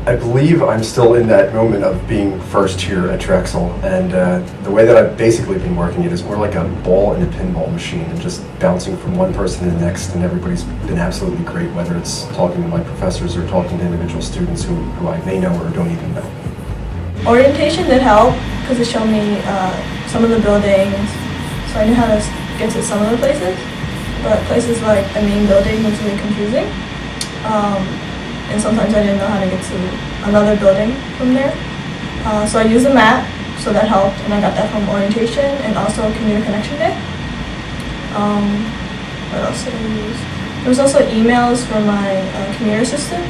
I believe I'm still in that moment of being first here at Drexel, and the way that I've basically been working it is more like a ball in a pinball machine and just bouncing from one person to the next, and everybody's been absolutely great, whether it's talking to my professors or talking to individual students who I may know or don't even know. Orientation did help because it showed me some of the buildings, so I knew how to get to some of the places, but places like the main building was really confusing. And sometimes I didn't know how to get to another building from there. So I used a map, so that helped, and I got that from orientation and also commuter connection day. What else did I use? There was also emails from my commuter assistant,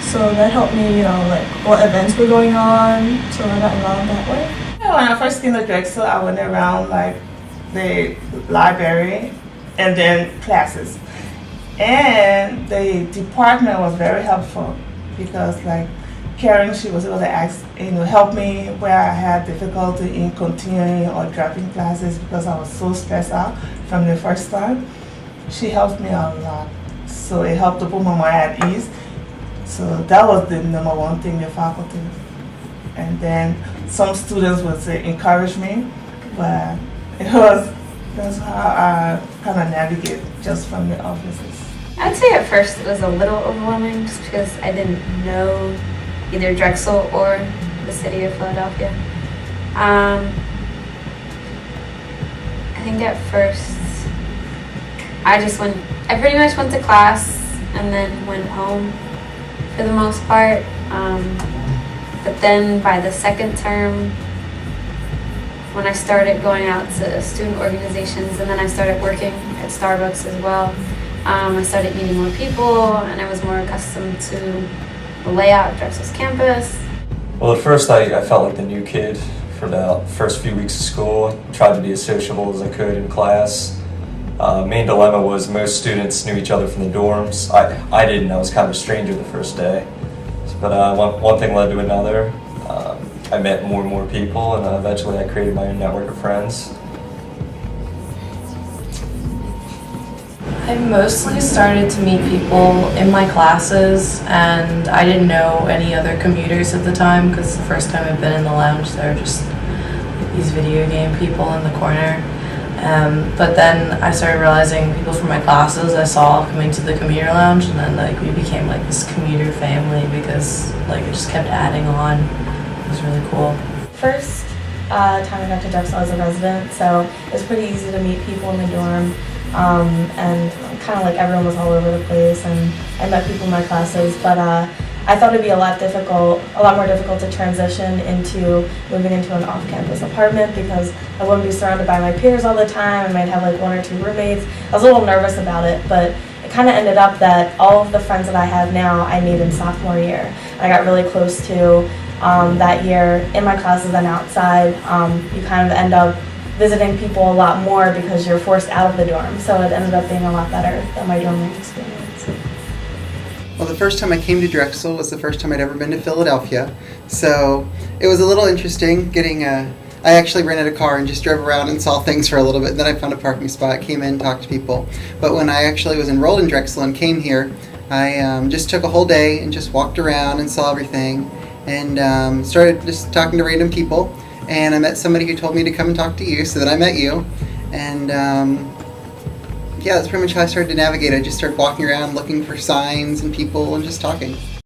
so that helped me, like what events were going on, so I got involved that way. Yeah, when I first came to Drexel, I went around like the library and then classes. And the department was very helpful because like Karen, she was able to help me where I had difficulty in continuing or dropping classes because I was so stressed out from the first time. She helped me a lot. So it helped to put my mind at ease. So that was the number one thing, the faculty. And then some students would say encourage me, but that's how I kind of navigate just from the offices. I'd say at first it was a little overwhelming just because I didn't know either Drexel or the city of Philadelphia. I think at first I pretty much went to class and then went home for the most part. But then by the second term, when I started going out to student organizations and then I started working at Starbucks as well, I started meeting more people and I was more accustomed to the layout of Drexel's campus. Well, at first I felt like the new kid for the first few weeks of school. Tried to be as sociable as I could in class. Main dilemma was most students knew each other from the dorms. I didn't. I was kind of a stranger the first day. But one thing led to another. I met more and more people, and eventually I created my own network of friends. I mostly started to meet people in my classes, and I didn't know any other commuters at the time because the first time I've been in the lounge there were just these video game people in the corner. But then I started realizing people from my classes I saw coming to the commuter lounge, and then we became like this commuter family because it just kept adding on. It was really cool. First time I got to Drexel as a resident, so it was pretty easy to meet people in the dorm. And kind of like everyone was all over the place, and I met people in my classes, but I thought it'd be a lot more difficult to transition into moving into an off-campus apartment because I wouldn't be surrounded by my peers all the time. I might have like 1 or 2 roommates. I was a little nervous about it, but it kind of ended up that all of the friends that I have now I made in sophomore year. I got really close to that year in my classes and outside. You kind of end up visiting people a lot more because you're forced out of the dorm, so it ended up being a lot better than my dorm room experience. Well, the first time I came to Drexel was the first time I'd ever been to Philadelphia, so it was a little interesting getting I actually rented a car and just drove around and saw things for a little bit. Then I found a parking spot, came in, talked to people. But when I actually was enrolled in Drexel and came here, I just took a whole day and just walked around and saw everything and started just talking to random people. And I met somebody who told me to come and talk to you, so then I met you. And yeah, that's pretty much how I started to navigate. I just started walking around looking for signs and people and just talking.